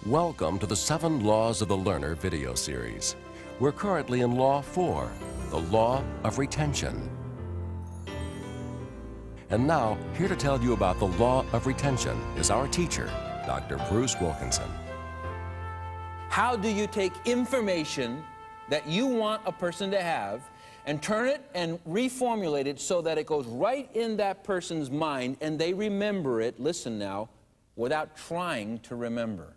Welcome to the 7 Laws of the Learner video series. We're currently in Law 4, the Law of Retention. And now, here to tell you about the Law of Retention is our teacher, Dr. Bruce Wilkinson. How do you take information that you want a person to have and turn it and reformulate it so that it goes right in that person's mind and they remember it, listen now, without trying to remember?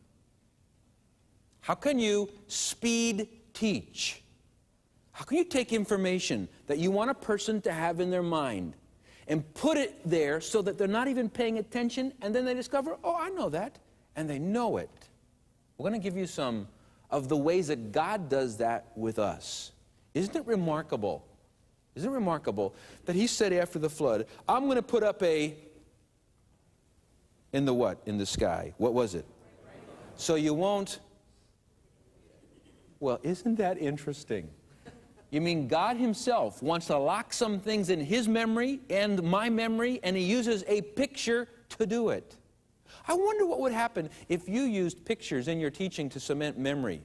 How can you speed teach? How can you take information that you want a person to have in their mind and put it there so that they're not even paying attention, and then they discover, oh, I know that, and they know it? We're going to give you some of the ways that God does that with us. Isn't it remarkable? Isn't it remarkable that He said after the flood, I'm going to put up a, in the what? In the sky. What was it? So you won't. Well, isn't that interesting? You mean God Himself wants to lock some things in His memory and my memory, and He uses a picture to do it. I wonder what would happen if you used pictures in your teaching to cement memory.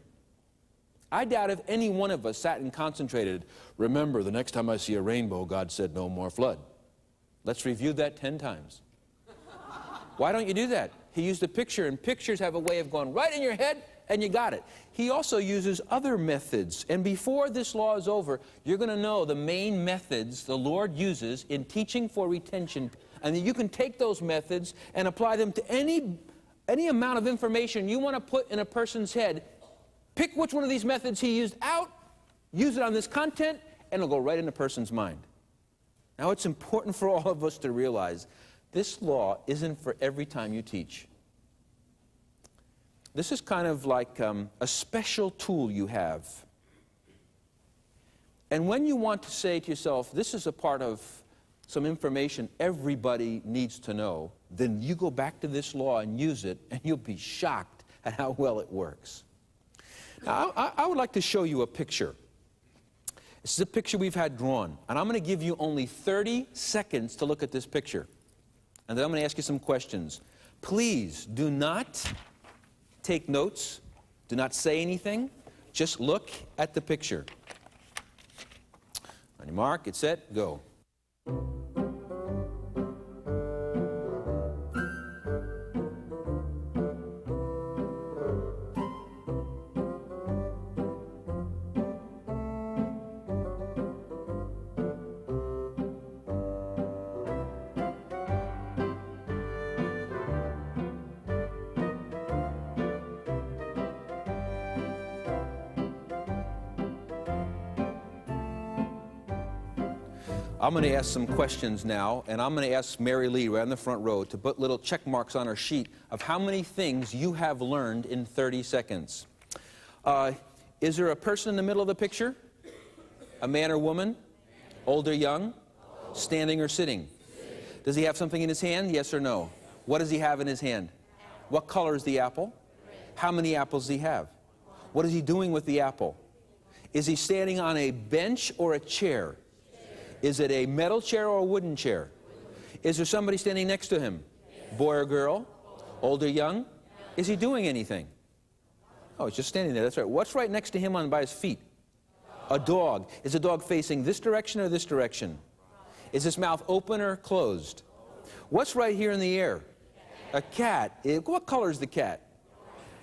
I doubt if any one of us sat and concentrated, remember, the next time I see a rainbow, God said no more flood. Let's review that 10 times. Why don't you do that? He used a picture, and pictures have a way of going right in your head, and you got it. He also uses other methods, and before this law is over, you're going to know the main methods the Lord uses in teaching for retention, and then you can take those methods and apply them to any amount of information you want to put in a person's head. Pick which one of these methods he used out, use it on this content, and it'll go right in the person's mind. Now, it's important for all of us to realize this law isn't for every time you teach. This is kind of like a special tool you have. And when you want to say to yourself, this is a part of some information everybody needs to know, then you go back to this law and use it, and you'll be shocked at how well it works. Now, I would like to show you a picture. This is a picture we've had drawn, and I'm going to give you only 30 seconds to look at this picture. And then I'm going to ask you some questions. Please do not take notes. Do not say anything. Just look at the picture. On your mark, get set, go. I'm going to ask some questions now, and I'm going to ask Mary Lee right in the front row to put little check marks on her sheet of how many things you have learned in 30 seconds. Is there a person in the middle of the picture? A man or woman? Old or young? Standing or sitting? Does he have something in his hand? Yes or no? What does he have in his hand? What color is the apple? How many apples does he have? What is he doing with the apple? Is he standing on a bench or a chair? Is it a metal chair or a wooden chair? Is there somebody standing next to him? Boy or girl? Old or young? Is he doing anything? Oh, he's just standing there. That's right. What's right next to him by his feet? A dog. Is the dog facing this direction or this direction? Is his mouth open or closed? What's right here in the air? A cat. What color is the cat?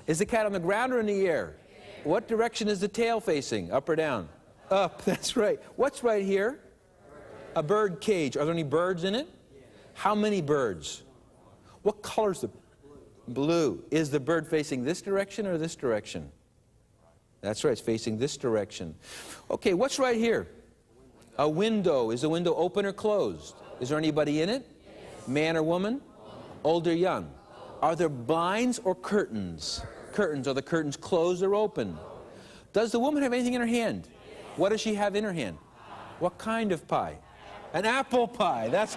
Is the cat on the ground or in the air? What direction is the tail facing? Up or down? Up. That's right. What's right here? A bird cage. Are there any birds in it? How many birds? What color is the blue? Is the bird facing this direction or this direction? That's right, it's facing this direction. Okay, what's right here? A window. Is the window open or closed? Is there anybody in it? Man or woman? Old or young? Are there blinds or curtains? Curtains. Are the curtains closed or open? Does the woman have anything in her hand? What does she have in her hand? What kind of pie? An apple pie. That's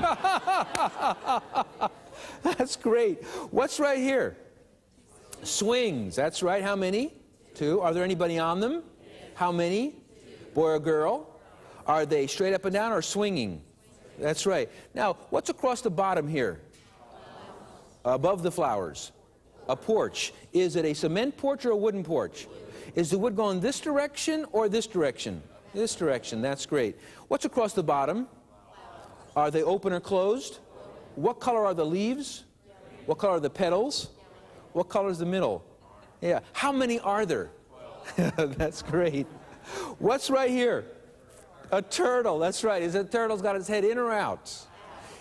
that's great. What's right here? Swings. That's right. How many? 2. Are there anybody on them? How many? Boy or girl? Are they straight up and down or swinging? That's right. Now, what's across the bottom here? Above the flowers. A porch. Is it a cement porch or a wooden porch? Is the wood going this direction or this direction? This direction. That's great. What's across the bottom? Are they open or closed? What color are the leaves? What color are the petals? What color is the middle? Yeah. How many are there? That's great. What's right here? A turtle. That's right. Is the turtle's got its head in or out?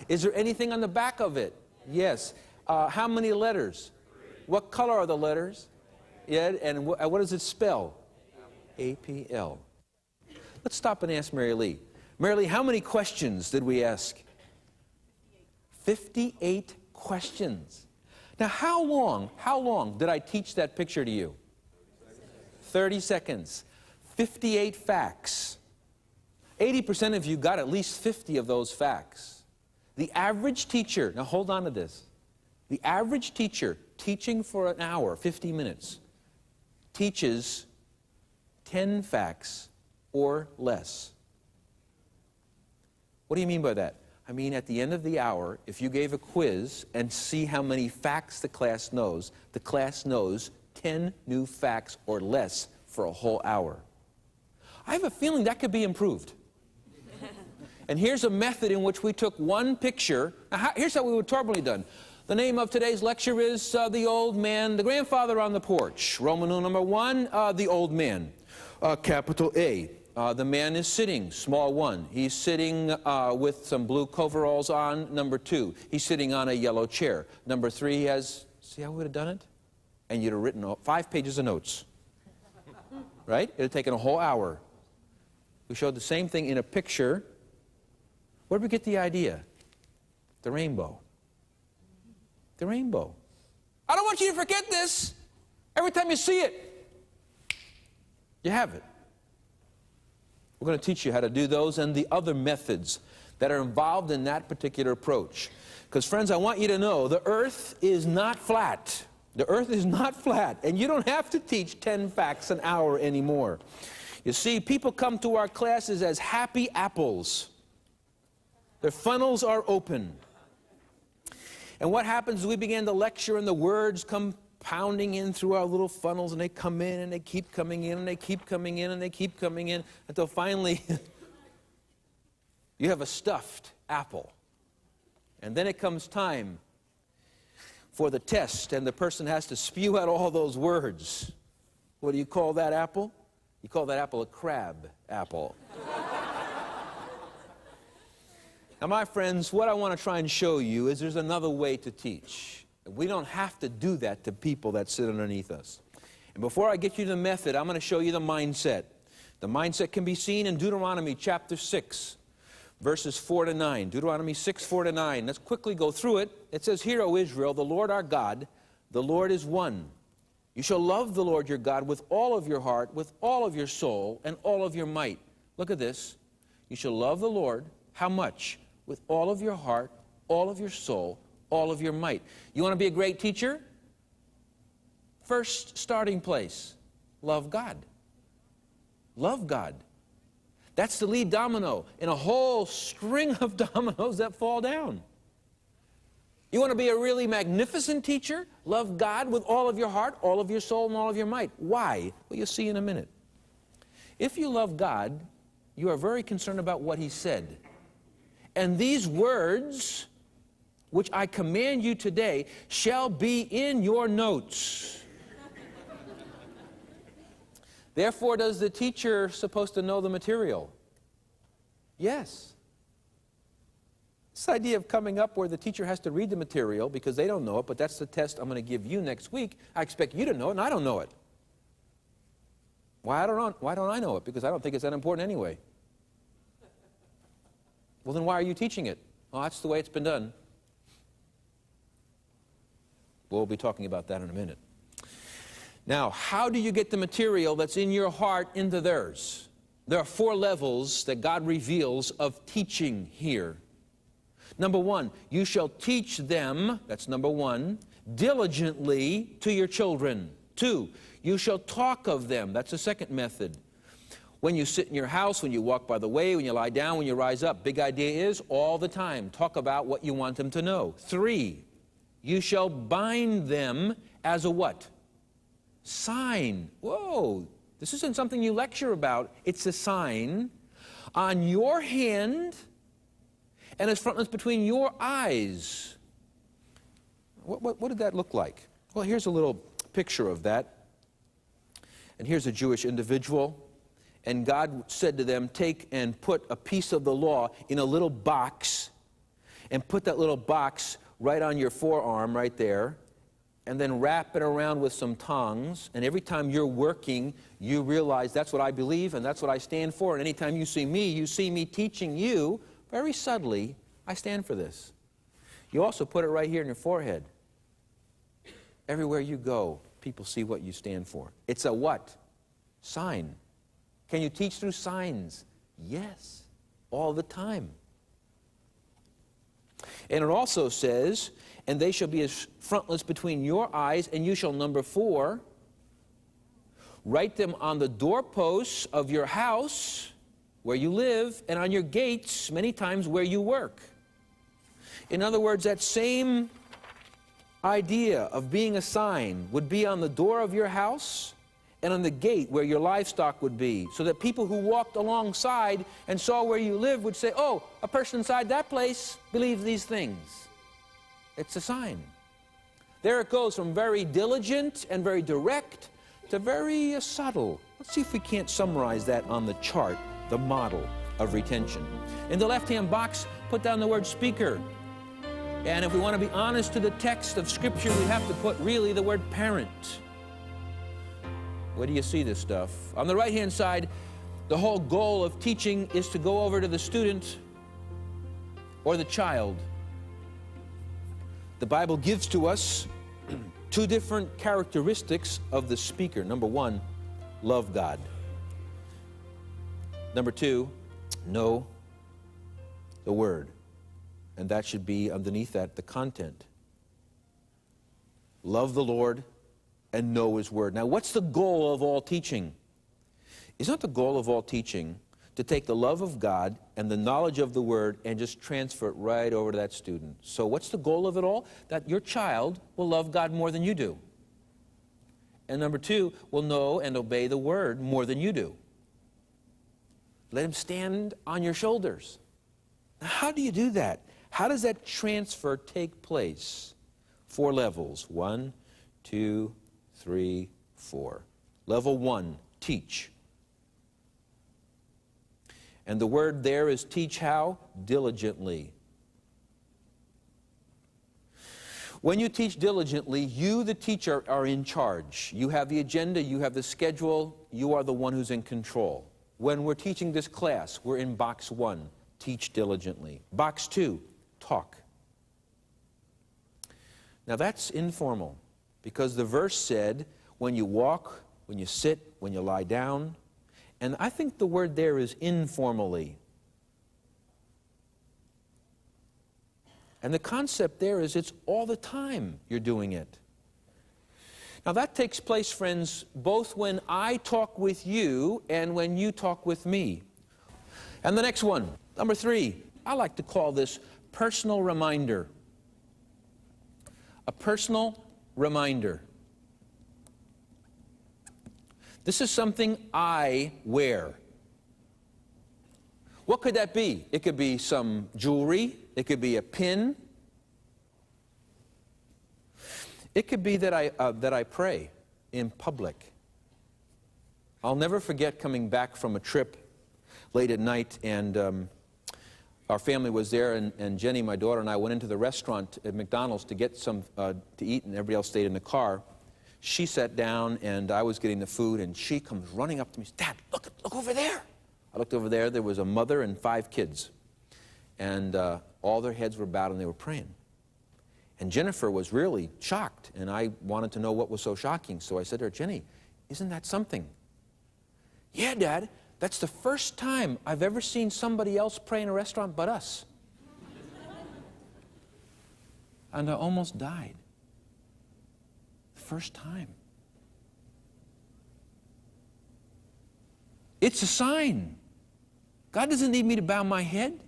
Is there anything on the back of it? Yes. How many letters? What color are the letters? Yeah. And what does it spell? APL. Let's stop and ask Mary Lee. Mary Lee, how many questions did we ask? 58 questions. Now, how long did I teach that picture to you? 30 seconds. 58 facts. 80% of you got at least 50 of those facts. The average teacher, now hold on to this. The average teacher teaching for an hour, 50 minutes, teaches 10 facts or less. What do you mean by that? I mean, at the end of the hour, if you gave a quiz and see how many facts the class knows 10 new facts or less for a whole hour. I have a feeling that could be improved. And here's a method in which we took one picture. Now, here's how we would normally done. The name of today's lecture is The Old Man, the Grandfather on the Porch. Roman numeral number 1, the old man. Capital A. The man is sitting, small 1. He's sitting with some blue coveralls on, number 2. He's sitting on a yellow chair. Number 3, he has, see how we would have done it? And you'd have written 5 pages of notes. Right? It would have taken a whole hour. We showed the same thing in a picture. Where did we get the idea? The rainbow. The rainbow. I don't want you to forget this. Every time you see it, you have it. We're going to teach you how to do those and the other methods that are involved in that particular approach. Because, friends, I want you to know the earth is not flat. The earth is not flat, and you don't have to teach 10 facts an hour anymore. You see, people come to our classes as happy apples. Their funnels are open. And what happens is we begin to lecture, and the words come pounding in through our little funnels, and they come in, and they keep coming in, and they keep coming in, and they keep coming in, until finally you have a stuffed apple. And then it comes time for the test, and the person has to spew out all those words. What do you call that apple? You call that apple a crab apple. Now, my friends, what I want to try and show you is there's another way to teach. We don't have to do that to people that sit underneath us. And before I get you to the method, I'm going to show you the mindset. The mindset can be seen in Deuteronomy chapter 6, verses 4 to 9. Deuteronomy 6, 4 to 9. Let's quickly go through it. It says, "Hear, O Israel, the Lord our God, the Lord is one. You shall love the Lord your God with all of your heart, with all of your soul, and all of your might." Look at this. You shall love the Lord. How much? With all of your heart, all of your soul, all of your might. You want to be a great teacher? First starting place, love God. Love God. That's the lead domino in a whole string of dominoes that fall down. You want to be a really magnificent teacher? Love God with all of your heart, all of your soul, and all of your might. Why? Well, you'll see in a minute. If you love God, you are very concerned about what He said. And these words, which I command you today, shall be in your notes. Therefore, does the teacher supposed to know the material? Yes. This idea of coming up where the teacher has to read the material because they don't know it, but that's the test I'm going to give you next week. I expect you to know it, and I don't know it. Why don't I know it? Because I don't think it's that important anyway. Well, then why are you teaching it? Well, that's the way it's been done. We'll be talking about that in a minute. Now, how do you get the material that's in your heart into theirs? There are 4 levels that God reveals of teaching here. Number 1, you shall teach them, that's number 1, diligently to your children. 2, you shall talk of them, that's the second method. When you sit in your house, when you walk by the way, when you lie down, when you rise up. Big idea is all the time, talk about what you want them to know. 3, you shall bind them as a what? Sign. Whoa, this isn't something you lecture about. It's a sign on your hand and as frontlets between your eyes. What did that look like? Well, here's a little picture of that. And here's a Jewish individual. And God said to them, take and put a piece of the law in a little box, and put that little box right on your forearm right there, and then wrap it around with some tongs. And every time you're working, you realize that's what I believe and that's what I stand for. And anytime you see me teaching you, very subtly, I stand for this. You also put it right here in your forehead. Everywhere you go, people see what you stand for. It's a what? Sign. Can you teach through signs? Yes, all the time. And it also says, and they shall be as frontlets between your eyes, and you shall, number 4, write them on the doorposts of your house where you live, and on your gates many times where you work. In other words, that same idea of being a sign would be on the door of your house and on the gate where your livestock would be, so that people who walked alongside and saw where you lived would say, oh, a person inside that place believes these things. It's a sign. There it goes from very diligent and very direct to very subtle. Let's see if we can't summarize that on the chart, the model of retention. In the left-hand box, put down the word speaker. And if we want to be honest to the text of Scripture, we have to put really the word parent. Where do you see this stuff? On the right-hand side, the whole goal of teaching is to go over to the student or the child. The Bible gives to us 2 different characteristics of the speaker. Number 1, love God. Number 2, know the Word. And that should be underneath that, the content. Love the Lord and know His Word. Now, what's the goal of all teaching? Is not the goal of all teaching to take the love of God and the knowledge of the Word and just transfer it right over to that student? So what's the goal of it all? That your child will love God more than you do. And number 2, will know and obey the Word more than you do. Let him stand on your shoulders. Now, how do you do that? How does that transfer take place? 4 levels. 1, 2, 3, 4. Level 1, teach. And the word there is teach how? Diligently. When you teach diligently, you, the teacher, are in charge. You have the agenda, you have the schedule, you are the one who's in control. When we're teaching this class, we're in box 1, teach diligently. Box 2, talk. Now that's informal, because the verse said, when you walk, when you sit, when you lie down. And I think the word there is informally. And the concept there is it's all the time you're doing it. Now that takes place, friends, both when I talk with you and when you talk with me. And the next one, number 3, I like to call this personal reminder. A personal reminder. This is something I wear. What could that be? It could be some jewelry. It could be a pin. It could be that I pray in public. I'll never forget coming back from a trip late at night, and our family was there, and Jenny, my daughter, and I went into the restaurant at McDonald's to get some to eat, and everybody else stayed in the car. She sat down, and I was getting the food, and she comes running up to me, Dad, look over there. I looked over there. There was a mother and 5 kids, and all their heads were bowed, and they were praying. And Jennifer was really shocked, and I wanted to know what was so shocking. So I said to her, Jenny, isn't that something? Yeah, Dad, that's the first time I've ever seen somebody else pray in a restaurant but us. And I almost died. First time. It's a sign. God doesn't need me to bow my head.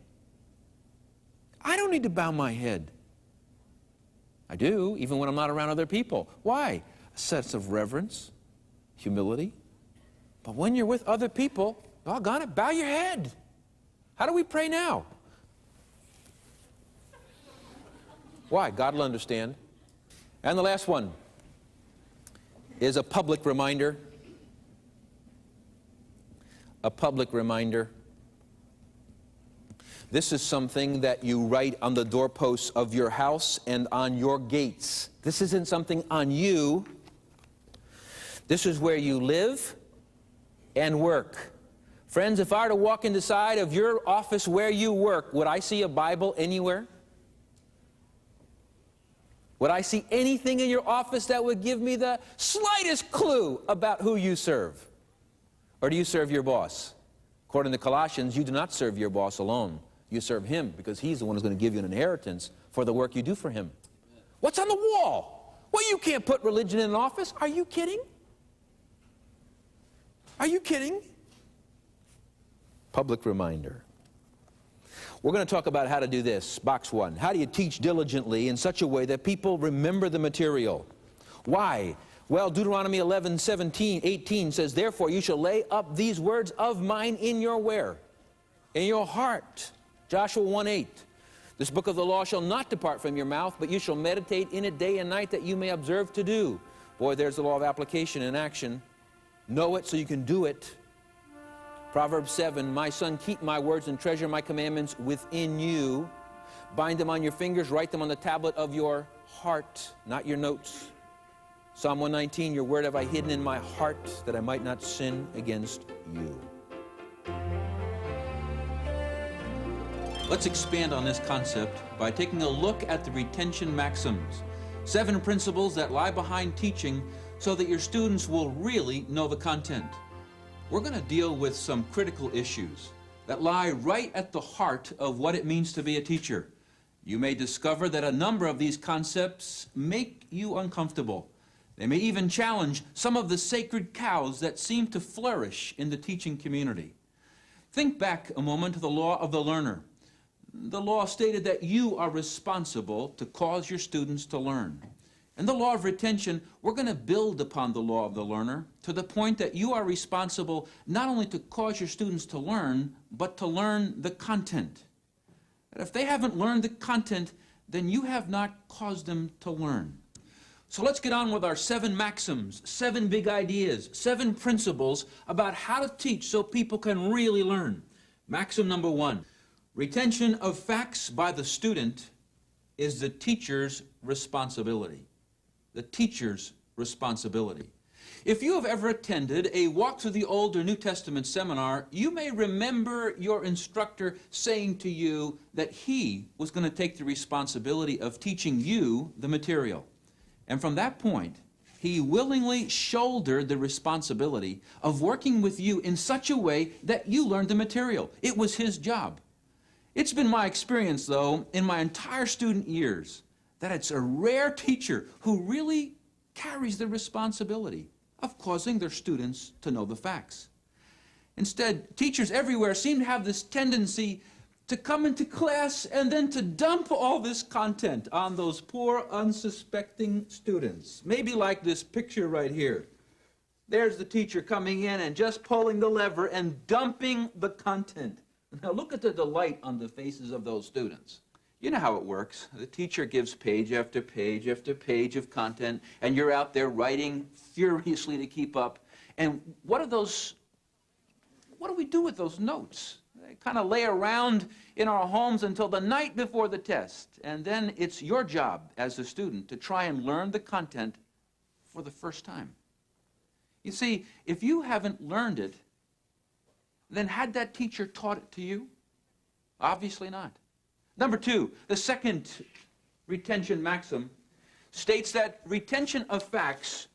I don't need to bow my head. I do, even when I'm not around other people. Why? A sense of reverence, humility. But when you're with other people, doggone it, bow your head. How do we pray now? Why? God will understand. And the last one is a public reminder. A public reminder. This is something that you write on the doorposts of your house and on your gates. This isn't something on you. This is where you live and work. Friends, if I were to walk inside of your office where you work, would I see a Bible anywhere? Would I see anything in your office that would give me the slightest clue about who you serve? Or do you serve your boss? According to Colossians, you do not serve your boss alone. You serve him because he's the one who's going to give you an inheritance for the work you do for him. What's on the wall? Well, you can't put religion in an office. Are you kidding? Are you kidding? Public reminder. We're going to talk about how to do this. Box 1. How do you teach diligently in such a way that people remember the material? Why? Well, Deuteronomy 11:17-18 says, therefore you shall lay up these words of mine in your where? In your heart. Joshua 1:8. This book of the law shall not depart from your mouth, but you shall meditate in it day and night that you may observe to do. Boy, there's the law of application in action. Know it so you can do it. Proverbs 7, my son, keep my words and treasure my commandments within you. Bind them on your fingers, write them on the tablet of your heart, not your notes. Psalm 119, your word have I hidden in my heart that I might not sin against you. Let's expand on this concept by taking a look at the retention maxims. 7 principles that lie behind teaching so that your students will really know the content. We're going to deal with some critical issues that lie right at the heart of what it means to be a teacher. You may discover that a number of these concepts make you uncomfortable. They may even challenge some of the sacred cows that seem to flourish in the teaching community. Think back a moment to the law of the learner. The law stated that you are responsible to cause your students to learn. In the law of retention, we're going to build upon the law of the learner to the point that you are responsible not only to cause your students to learn, but to learn the content. And if they haven't learned the content, then you have not caused them to learn. So let's get on with our 7 maxims, 7 big ideas, 7 principles about how to teach so people can really learn. Maxim number 1, retention of facts by the student is the teacher's responsibility. The teacher's responsibility. If you have ever attended a walk through the Old or New Testament seminar, you may remember your instructor saying to you that he was going to take the responsibility of teaching you the material. And from that point, he willingly shouldered the responsibility of working with you in such a way that you learned the material. It was his job. It's been my experience, though, in my entire student years, that it's a rare teacher who really carries the responsibility of causing their students to know the facts. Instead, teachers everywhere seem to have this tendency to come into class and then to dump all this content on those poor, unsuspecting students. Maybe like this picture right here. There's the teacher coming in and just pulling the lever and dumping the content. Now look at the delight on the faces of those students. You know how it works. The teacher gives page after page after page of content, and you're out there writing furiously to keep up. And what do we do with those notes? They kind of lay around in our homes until the night before the test. And then it's your job as a student to try and learn the content for the first time. You see, if you haven't learned it, then had that teacher taught it to you? Obviously not. Number 2, the second retention maxim states that retention of facts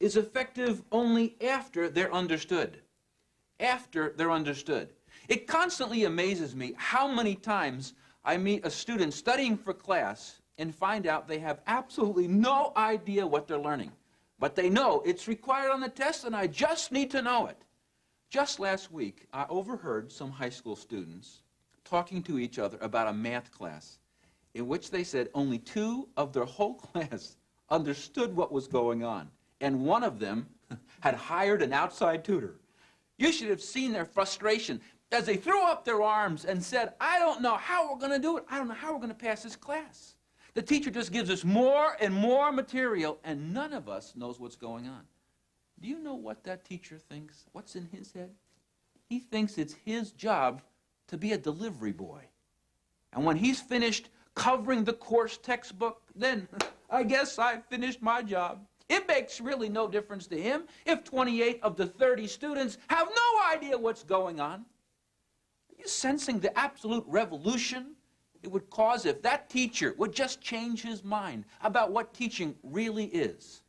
is effective only after they're understood. After they're understood. It constantly amazes me how many times I meet a student studying for class and find out they have absolutely no idea what they're learning. But they know it's required on the test and I just need to know it. Just last week, I overheard some high school students talking to each other about a math class. in which they said only 2 of their whole class understood what was going on, and one of them had hired an outside tutor. You should have seen their frustration as they threw up their arms and said, I don't know how we're going to do it. I don't know how we're going to pass this class. The teacher just gives us more and more material, and none of us knows what's going on. Do you know what that teacher thinks? What's in his head? He thinks it's his job to be a delivery boy. And when he's finished covering the course textbook, then I guess I finished my job. It makes really no difference to him if 28 of the 30 students have no idea what's going on. Are you sensing the absolute revolution it would cause if that teacher would just change his mind about what teaching really is?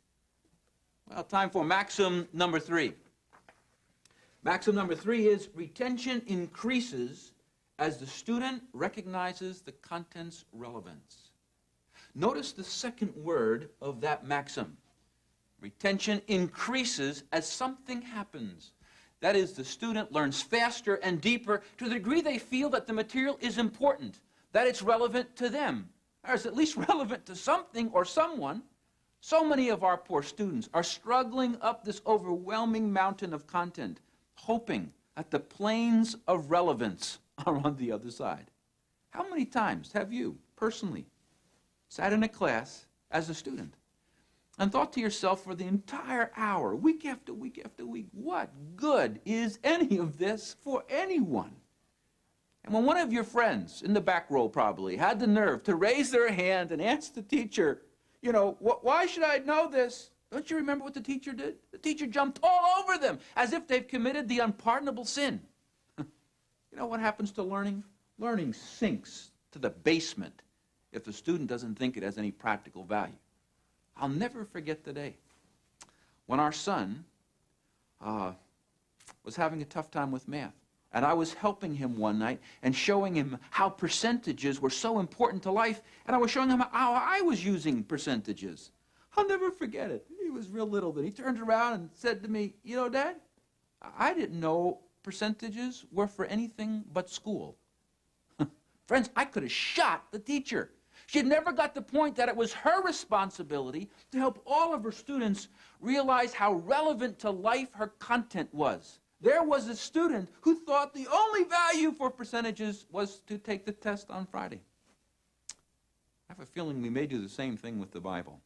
Well, time for maxim number 3. Maxim number 3 is retention increases as the student recognizes the content's relevance. Notice the second word of that maxim. Retention increases as something happens. That is, the student learns faster and deeper to the degree they feel that the material is important, that it's relevant to them, or is at least relevant to something or someone. So many of our poor students are struggling up this overwhelming mountain of content, hoping that the planes of relevance are on the other side. How many times have you, personally, sat in a class as a student and thought to yourself for the entire hour, week after week after week, what good is any of this for anyone? And when one of your friends, in the back row probably, had the nerve to raise their hand and ask the teacher, you know, why should I know this? Don't you remember what the teacher did? The teacher jumped all over them as if they've committed the unpardonable sin. You know what happens to learning? Learning sinks to the basement if the student doesn't think it has any practical value. I'll never forget the day when our son was having a tough time with math. And I was helping him one night and showing him how percentages were so important to life. And I was showing him how I was using percentages. I'll never forget it. He was real little then. He turned around and said to me, you know, Dad, I didn't know percentages were for anything but school. Friends, I could have shot the teacher. She had never got the point that it was her responsibility to help all of her students realize how relevant to life her content was. There was a student who thought the only value for percentages was to take the test on Friday. I have a feeling we may do the same thing with the Bible.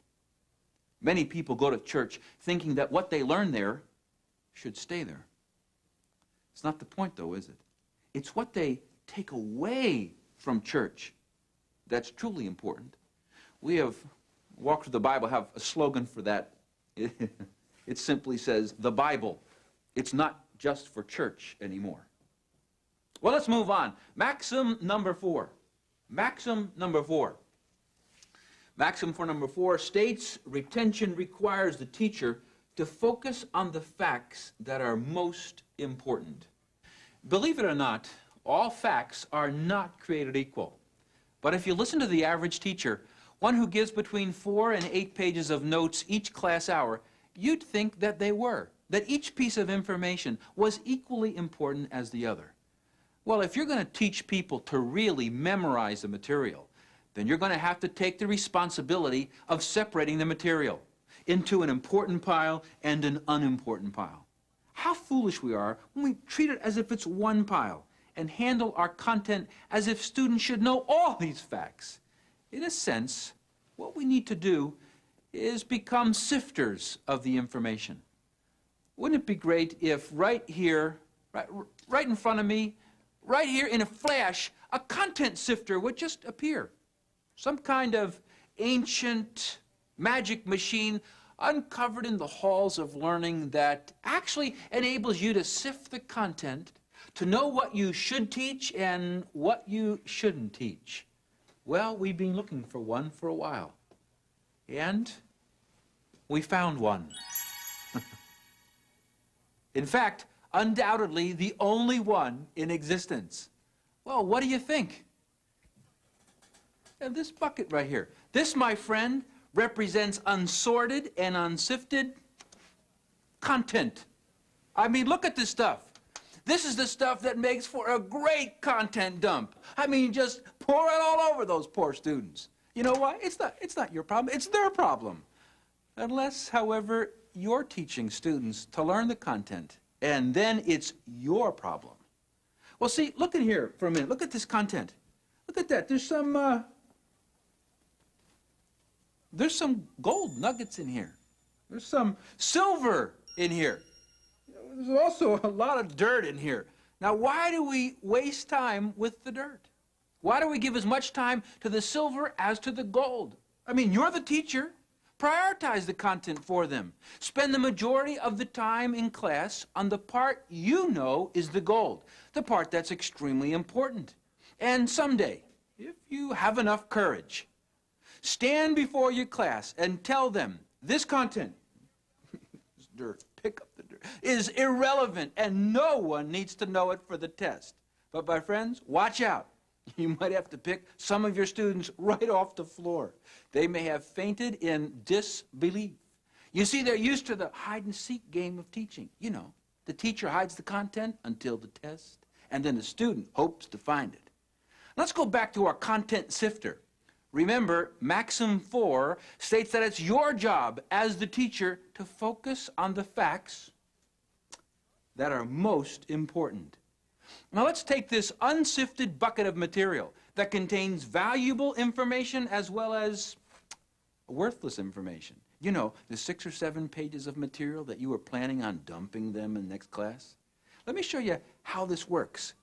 Many people go to church thinking that what they learn there should stay there. It's not the point, though, is it? It's what they take away from church that's truly important. We have, Walk Through the Bible, have a slogan for that. It simply says, the Bible. It's not just for church anymore. Well, let's move on. Maxim number 4. Maxim number 4. Maxim for number 4 states retention requires the teacher to focus on the facts that are most important. Believe it or not, all facts are not created equal. But if you listen to the average teacher, one who gives between 4 and 8 pages of notes each class hour, you'd think that they were, that each piece of information was equally important as the other. Well, if you're going to teach people to really memorize the material, then you're going to have to take the responsibility of separating the material into an important pile and an unimportant pile. How foolish we are when we treat it as if it's one pile and handle our content as if students should know all these facts. In a sense, what we need to do is become sifters of the information. Wouldn't it be great if right here, right in front of me, right here in a flash, a content sifter would just appear? Some kind of ancient magic machine uncovered in the halls of learning that actually enables you to sift the content, to know what you should teach and what you shouldn't teach. Well, we've been looking for one for a while, and we found one. In fact, undoubtedly the only one in existence. Well, what do you think? And this bucket right here. This, my friend, represents unsorted and unsifted content. I mean, look at this stuff. This is the stuff that makes for a great content dump. I mean, just pour it all over those poor students. You know why? It's not your problem. It's their problem. Unless, however, you're teaching students to learn the content, and then it's your problem. Well, see, look in here for a minute. Look at this content. Look at that. There's some gold nuggets in here. There's some silver in here. There's also a lot of dirt in here. Now, why do we waste time with the dirt? Why do we give as much time to the silver as to the gold? I mean, you're the teacher. Prioritize the content for them. Spend the majority of the time in class on the part you know is the gold, the part that's extremely important. And someday, if you have enough courage, stand before your class and tell them this content, this dirt, pick up the dirt, is irrelevant and no one needs to know it for the test. But my friends, watch out. You might have to pick some of your students right off the floor. They may have fainted in disbelief. You see, they're used to the hide-and-seek game of teaching. You know, the teacher hides the content until the test, and then the student hopes to find it. Let's go back to our content sifter. Remember, Maxim 4 states that it's your job as the teacher to focus on the facts that are most important. Now let's take this unsifted bucket of material that contains valuable information as well as worthless information. You know, the 6 or 7 pages of material that you were planning on dumping them in next class. Let me show you how this works.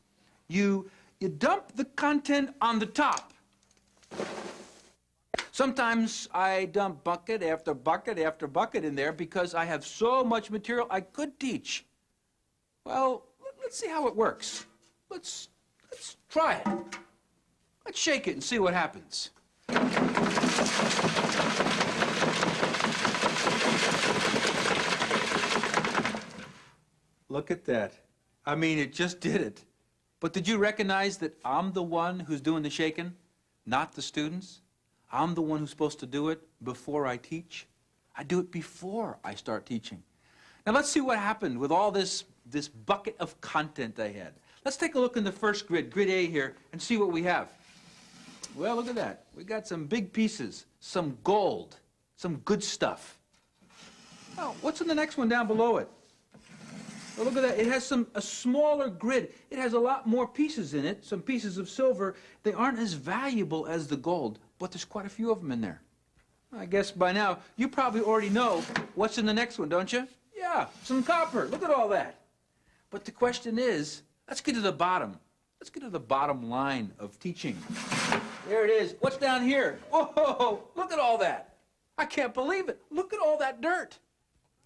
You dump the content on the top. Sometimes I dump bucket after bucket after bucket in there because I have so much material I could teach. Well, let's see how it works. Let's try it. Let's shake it and see what happens. Look at that. I mean, it just did it. But did you recognize that I'm the one who's doing the shaking, not the students? I'm the one who's supposed to do it before I teach. I do it before I start teaching. Now let's see what happened with all this bucket of content I had. Let's take a look in the first grid, grid A here, and see what we have. Well, look at that. We got some big pieces, some gold, some good stuff. Now, what's in the next one down below it? Well, look at that. It has a smaller grid. It has a lot more pieces in it, some pieces of silver. They aren't as valuable as the gold, but there's quite a few of them in there. I guess by now, you probably already know what's in the next one, don't you? Yeah, some copper. Look at all that. But the question is, let's get to the bottom. Let's get to the bottom line of teaching. There it is. What's down here? Whoa, look at all that. I can't believe it. Look at all that dirt.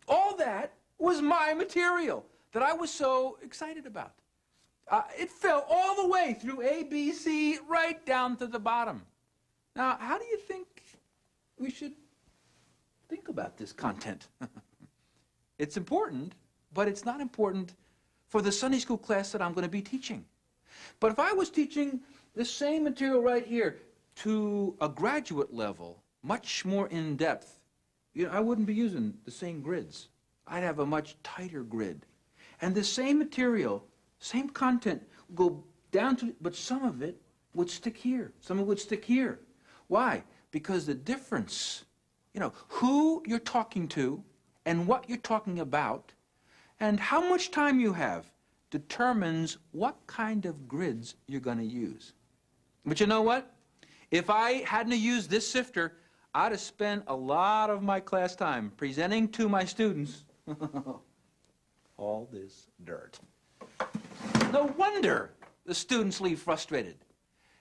All that was my material that I was so excited about. It fell all the way through A, B, C, right down to the bottom. Now, how do you think we should think about this content? It's important, but it's not important for the Sunday school class that I'm going to be teaching. But if I was teaching the same material right here to a graduate level, much more in depth, you know, I wouldn't be using the same grids. I'd have a much tighter grid. And the same material, same content, would go down to, but some of it would stick here. Some of it would stick here. Why? Because the difference, you know, who you're talking to and what you're talking about and how much time you have determines what kind of grids you're going to use. But you know what? If I hadn't used this sifter, I'd have spent a lot of my class time presenting to my students all this dirt. No wonder the students leave frustrated.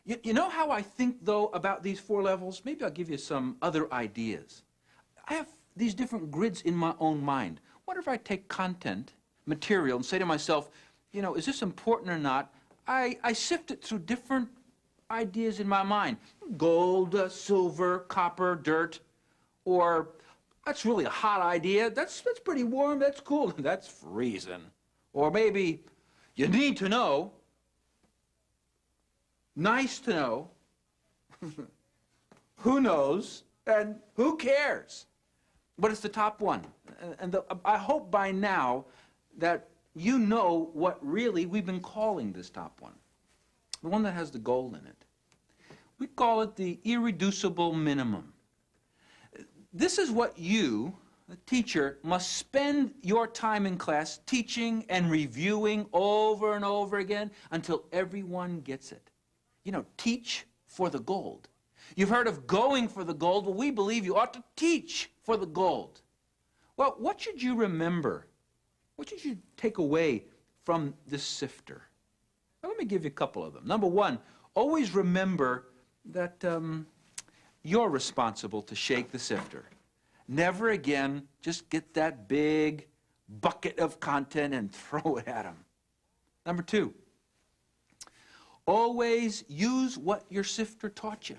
You know how I think, though, about these 4 levels? Maybe I'll give you some other ideas. I have these different grids in my own mind. What if I take content, material, and say to myself, you know, is this important or not? I sift it through different ideas in my mind. Gold, silver, copper, dirt. Or, that's really a hot idea. That's pretty warm. That's cool. That's freezing. Or maybe, you need to know. Nice to know. Who knows? And who cares? But it's the top one. And I hope by now that you know what really we've been calling this top one. The one that has the gold in it. We call it the irreducible minimum. This is what you, the teacher, must spend your time in class teaching and reviewing over and over again until everyone gets it. You know, teach for the gold. You've heard of going for the gold. Well, we believe you ought to teach for the gold. Well, what should you remember? What should you take away from this sifter? Well, let me give you a couple of them. Number one, always remember that you're responsible to shake the sifter. Never again just get that big bucket of content and throw it at them. Number two, always use what your sifter taught you.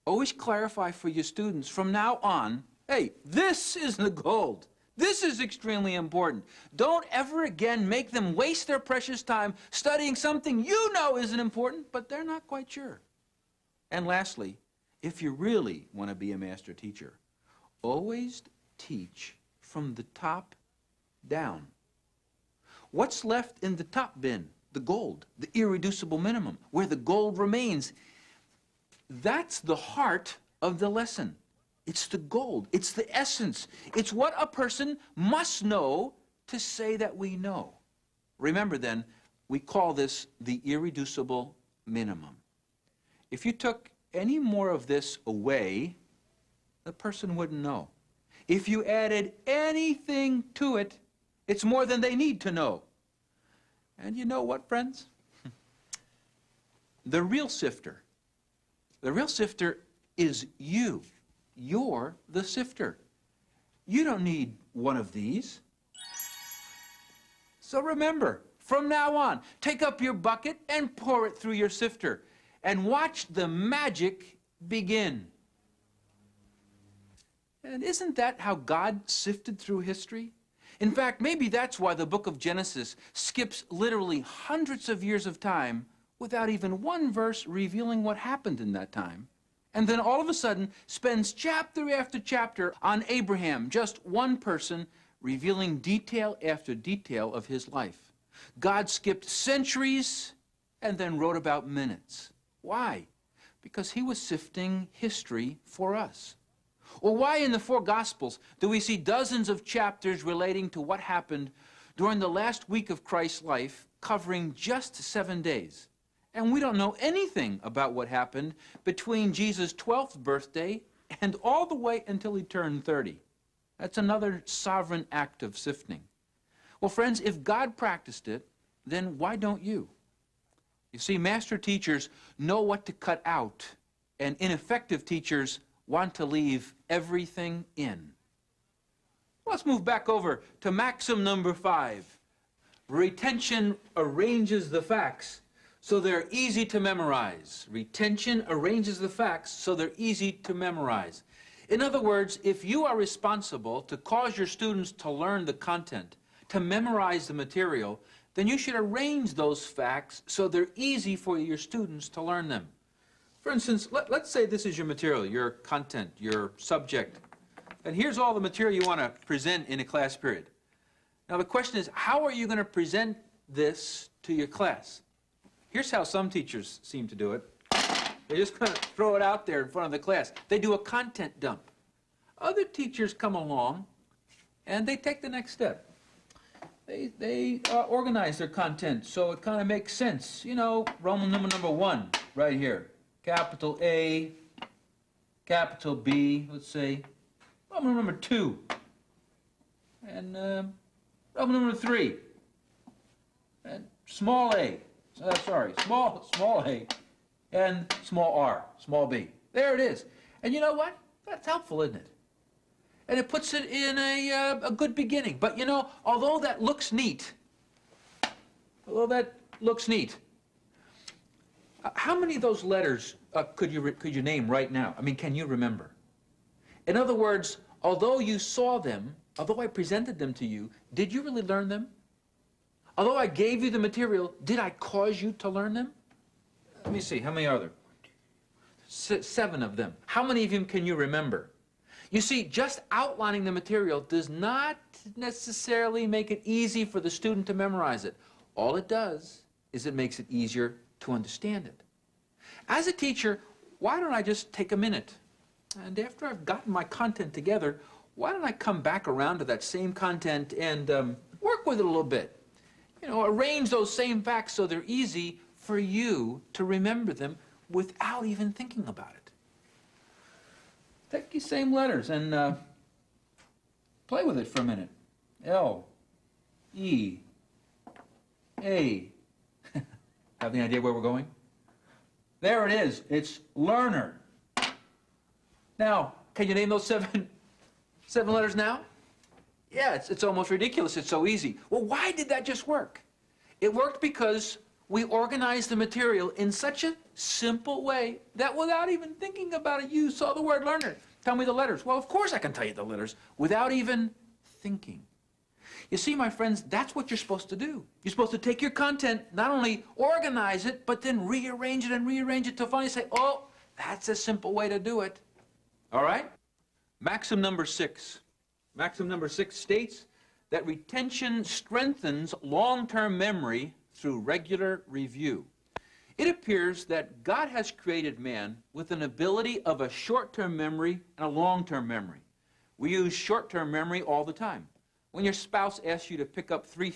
Always clarify for your students from now on, hey, this is the gold. This is extremely important. Don't ever again make them waste their precious time studying something you know isn't important, but they're not quite sure. And lastly, if you really want to be a master teacher, always teach from the top down. What's left in the top bin? The gold, the irreducible minimum, where the gold remains. That's the heart of the lesson. It's the gold. It's the essence. It's what a person must know to say that we know. Remember then, we call this the irreducible minimum. If you took any more of this away, the person wouldn't know. If you added anything to it, it's more than they need to know. And you know what, friends? The real sifter is you. You're the sifter. You don't need one of these. So remember, from now on, take up your bucket and pour it through your sifter and watch the magic begin. And isn't that how God sifted through history? In fact, maybe that's why the book of Genesis skips literally hundreds of years of time without even one verse revealing what happened in that time. And then all of a sudden spends chapter after chapter on Abraham, just one person, revealing detail after detail of his life. God skipped centuries and then wrote about minutes. Why? Because he was sifting history for us. Or why in the four Gospels do we see dozens of chapters relating to what happened during the last week of Christ's life, covering just 7 days? And we don't know anything about what happened between Jesus' 12th birthday and all the way until he turned 30. That's another sovereign act of sifting. Well, friends, if God practiced it, then why don't you? You see, master teachers know what to cut out, and ineffective teachers want to leave everything in. Let's move back over to maxim number 5. Retention arranges the facts so they're easy to memorize. Retention arranges the facts so they're easy to memorize. In other words, if you are responsible to cause your students to learn the content, to memorize the material, then you should arrange those facts so they're easy for your students to learn them. For instance, let's say this is your material, your content, your subject. And here's all the material you want to present in a class period. Now the question is, how are you going to present this to your class? Here's how some teachers seem to do it. They're just going to throw it out there in front of the class. They do a content dump. Other teachers come along and they take the next step. They organize their content so it kind of makes sense. You know, Roman number 1 right here. Capital A, capital B, let's say. Roman number 2. And Roman number 3. And small a. Small a. And small r, small b. There it is. And you know what? That's helpful, isn't it? And it puts it in a good beginning. But you know, although that looks neat, how many of those letters could you name right now? I mean, can you remember? In other words, although you saw them, although I presented them to you, did you really learn them? Although I gave you the material, did I cause you to learn them? Let me see, how many are there? 7 of them. How many of them can you remember? You see, just outlining the material does not necessarily make it easy for the student to memorize it. All it does is it makes it easier to understand it. As a teacher, why don't I just take a minute? And after I've gotten my content together, why don't I come back around to that same content and work with it a little bit? You know, arrange those same facts so they're easy for you to remember them without even thinking about it. Take these same letters and play with it for a minute. L, E, A. Have any idea where we're going? There it is. It's learner. Now, can you name those seven letters now? Yeah, it's almost ridiculous. It's so easy. Well, why did that just work? It worked because we organized the material in such a simple way that without even thinking about it, you saw the word learner. Tell me the letters. Well, of course I can tell you the letters without even thinking. You see, my friends, that's what you're supposed to do. You're supposed to take your content, not only organize it, but then rearrange it to finally say, oh, that's a simple way to do it. All right? Maxim number 6. Maxim number 6 states that retention strengthens long-term memory through regular review. It appears that God has created man with an ability of a short-term memory and a long-term memory. We use short-term memory all the time. When your spouse asks you to pick up three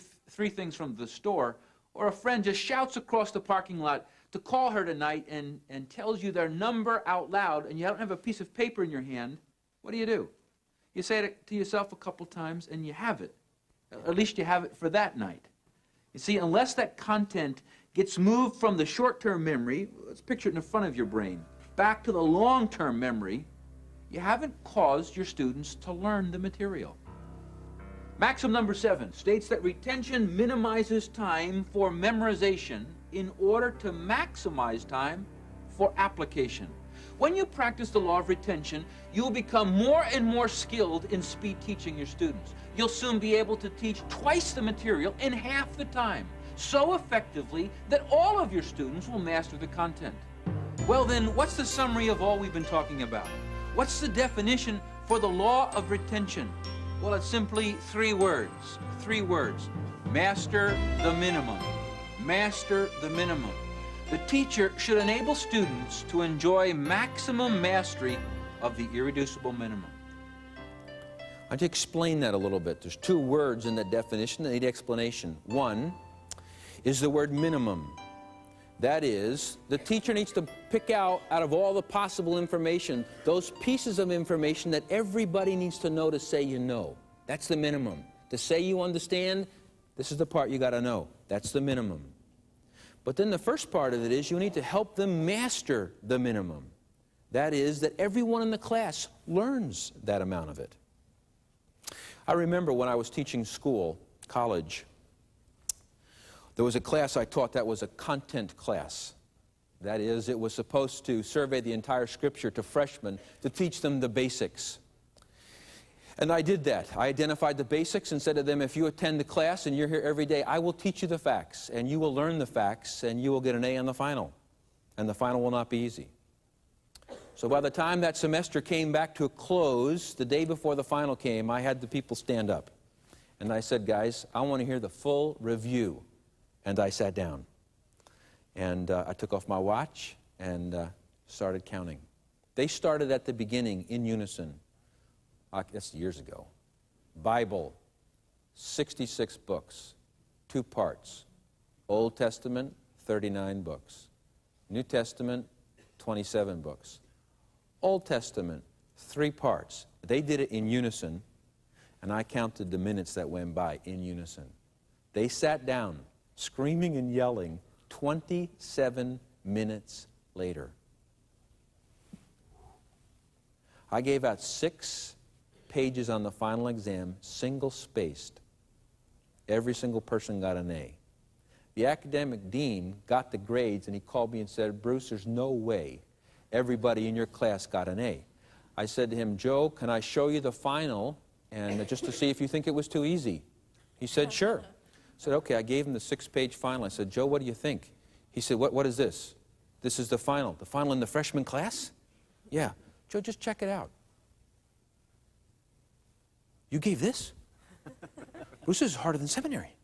things from the store, or a friend just shouts across the parking lot to call her tonight and tells you their number out loud, and you don't have a piece of paper in your hand, what do? You say it to yourself a couple times, and you have it. At least you have it for that night. You see, unless that content gets moved from the short-term memory, let's picture it in the front of your brain, back to the long-term memory, you haven't caused your students to learn the material. Maxim number 7 states that retention minimizes time for memorization in order to maximize time for application. When you practice the law of retention, you will become more and more skilled in speed teaching your students. You'll soon be able to teach twice the material in half the time, so effectively that all of your students will master the content. Well then, what's the summary of all we've been talking about? What's the definition for the law of retention? Well, it's simply 3 words. 3 words. Master the minimum. Master the minimum. The teacher should enable students to enjoy maximum mastery of the irreducible minimum. I'd to explain that a little bit. There's 2 words in that definition that need explanation. One is the word minimum. That is, the teacher needs to pick out of all the possible information, those pieces of information that everybody needs to know to say you know. That's the minimum. To say you understand, this is the part you got to know. That's the minimum. But then the first part of it is you need to help them master the minimum. That is, that everyone in the class learns that amount of it. I remember when I was teaching school, college, there was a class I taught that was a content class. That is, it was supposed to survey the entire scripture to freshmen to teach them the basics. And I did that. I identified the basics and said to them, if you attend the class and you're here every day, I will teach you the facts, and you will learn the facts, and you will get an A on the final. And the final will not be easy. So by the time that semester came back to a close, the day before the final came, I had the people stand up. And I said, guys, I want to hear the full review. And I sat down. And I took off my watch and started counting. They started at the beginning in unison. That's years ago. Bible, 66 books, 2 parts. Old Testament, 39 books. New Testament, 27 books. Old Testament, 3 parts. They did it in unison, and I counted the minutes that went by in unison. They sat down, screaming and yelling, 27 minutes later. I gave out 6 pages on the final exam, single-spaced. Every single person got an A. The academic dean got the grades, and he called me and said, Bruce, there's no way everybody in your class got an A. I said to him, Joe, can I show you the final, and just to see if you think it was too easy? He said, sure. I said, okay. I gave him the 6-page final. I said, Joe, what do you think? He said, what is this? This is the final. The final in the freshman class? Yeah. Joe, just check it out. You gave this? Bruce, this is harder than seminary.